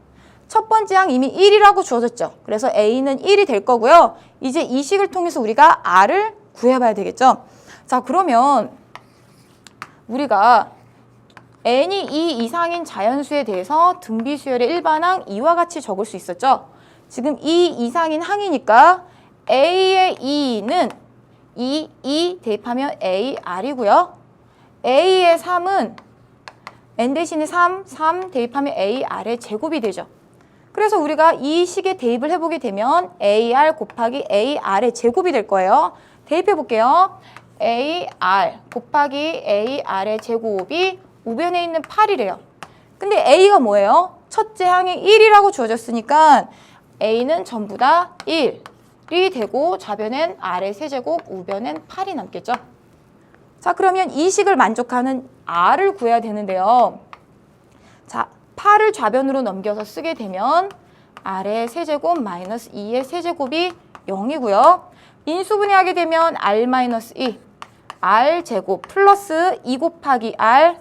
첫 번째 항 이미 1이라고 주어졌죠. 그래서 A는 1이 될 거고요. 이제 이 식을 통해서 우리가 R을 구해봐야 되겠죠. 자, 그러면 우리가 n이 2 이상인 자연수에 대해서 등비수열의 일반항 이와 같이 적을 수 있었죠. 지금 2 이상인 항이니까 A의 2는 2 대입하면 AR이고요. A의 3은 n 대신에 3 대입하면 AR의 제곱이 되죠. 그래서 우리가 이 식에 대입을 해보게 되면 AR 곱하기 AR의 제곱이 될 거예요. 대입해 볼게요. AR 곱하기 AR의 제곱이 우변에 있는 8이래요. 근데 A가 뭐예요? 첫째 항이 1이라고 주어졌으니까 A는 전부 다 1이 되고 좌변엔 R의 세제곱, 우변엔 8이 남겠죠. 자, 그러면 이 식을 만족하는 R을 구해야 되는데요. 자, 8을 좌변으로 넘겨서 쓰게 되면 R의 세제곱 마이너스 2의 세제곱이 0이고요. 인수분해하게 되면 R-2, R제곱 플러스 2 곱하기 R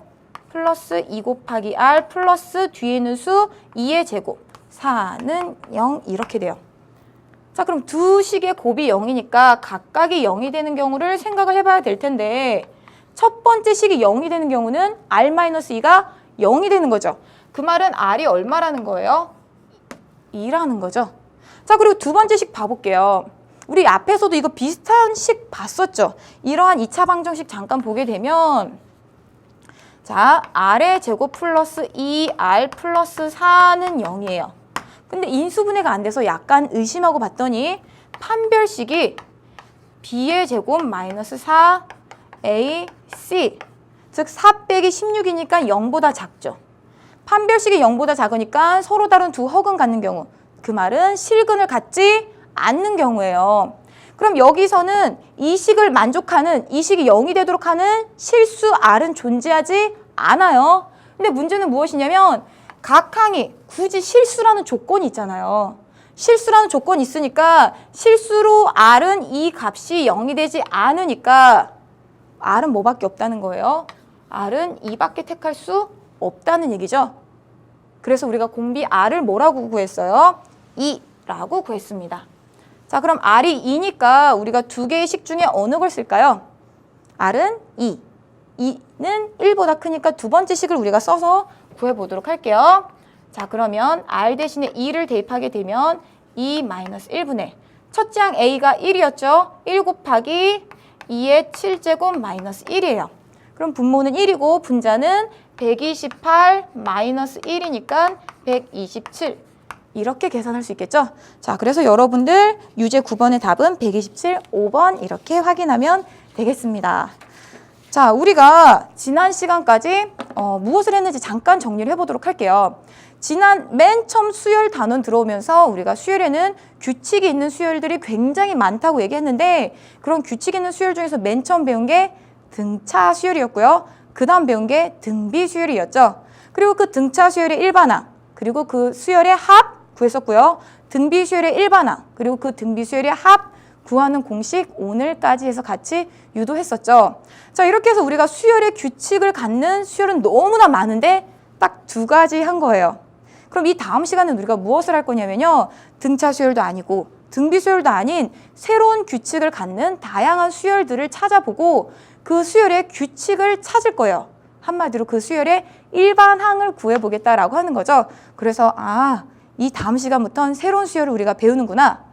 플러스 2 곱하기 R 플러스 뒤에 있는 수 2의 제곱 4는 0 이렇게 돼요. 자, 그럼 두 식의 곱이 0이니까 각각이 0이 되는 경우를 생각을 해봐야 될 텐데 첫 번째 식이 0이 되는 경우는 R-2가 0이 되는 거죠. 그 말은 R이 얼마라는 거예요? 2라는 거죠. 자, 그리고 두 번째 식 봐볼게요. 우리 앞에서도 이거 비슷한 식 봤었죠. 이러한 2차 방정식 잠깐 보게 되면 자, R의 제곱 플러스 2R 플러스 4는 0이에요. 근데 인수분해가 안 돼서 약간 의심하고 봤더니 판별식이 B의 제곱 마이너스 4AC, 즉 4 빼기 16이니까 0보다 작죠. 판별식이 0보다 작으니까 서로 다른 두 허근 갖는 경우, 그 말은 실근을 갖지 않는 경우예요. 그럼 여기서는 이 식을 만족하는, 이 식이 0이 되도록 하는 실수 R은 존재하지 않아요. 근데 문제는 무엇이냐면 각 항이 굳이 실수라는 조건이 있잖아요. 실수라는 조건이 있으니까 실수로 R은 이 값이 0이 되지 않으니까 R은 뭐밖에 없다는 거예요? R은 2밖에 택할 수 없다는 얘기죠. 그래서 우리가 공비 R을 뭐라고 구했어요? 2라고 구했습니다. 자, 그럼 R이 2니까 우리가 두 개의 식 중에 어느 걸 쓸까요? R은 2. 2는 1보다 크니까 두 번째 식을 우리가 써서 구해보도록 할게요. 자, 그러면 R 대신에 2를 대입하게 되면 2 마이너스 1분의 첫째 항 A가 1이었죠? 1 곱하기 2의 7제곱 마이너스 1이에요. 그럼 분모는 1이고 분자는 128 마이너스 1이니까 127. 이렇게 계산할 수 있겠죠? 자, 그래서 여러분들 유제 9번의 답은 127, 5번 이렇게 확인하면 되겠습니다. 자, 우리가 지난 시간까지 무엇을 했는지 잠깐 정리를 해보도록 할게요. 지난 맨 처음 수열 단원 들어오면서 우리가 수열에는 규칙이 있는 수열들이 굉장히 많다고 얘기했는데 그런 규칙 있는 수열 중에서 맨 처음 배운 게 등차 수열이었고요. 그 다음 배운 게 등비 수열이었죠. 그리고 그 등차 수열의 일반항, 그리고 그 수열의 합 구했었고요. 등비 수열의 일반항, 그리고 그 등비 수열의 합 구하는 공식 오늘까지 해서 같이 유도했었죠. 자, 이렇게 해서 우리가 수열의 규칙을 갖는 수열은 너무나 많은데 딱 두 가지 한 거예요. 그럼 이 다음 시간은 우리가 무엇을 할 거냐면요. 등차 수열도 아니고 등비 수열도 아닌 새로운 규칙을 갖는 다양한 수열들을 찾아보고 그 수열의 규칙을 찾을 거예요. 한마디로 그 수열의 일반항을 구해보겠다라고 하는 거죠. 그래서 이 다음 시간부터는 새로운 수열을 우리가 배우는구나.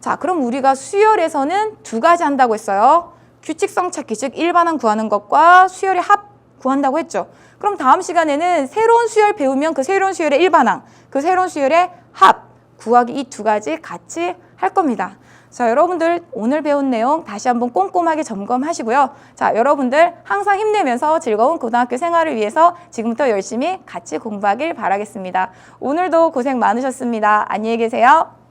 자, 그럼 우리가 수열에서는 두 가지 한다고 했어요. 규칙성 찾기, 즉 일반항 구하는 것과 수열의 합 구한다고 했죠. 그럼 다음 시간에는 새로운 수열 배우면 그 새로운 수열의 일반항, 그 새로운 수열의 합 구하기 이 두 가지 같이 할 겁니다. 자, 여러분들 오늘 배운 내용 다시 한번 꼼꼼하게 점검하시고요. 자, 여러분들 항상 힘내면서 즐거운 고등학교 생활을 위해서 지금부터 열심히 같이 공부하길 바라겠습니다. 오늘도 고생 많으셨습니다. 안녕히 계세요.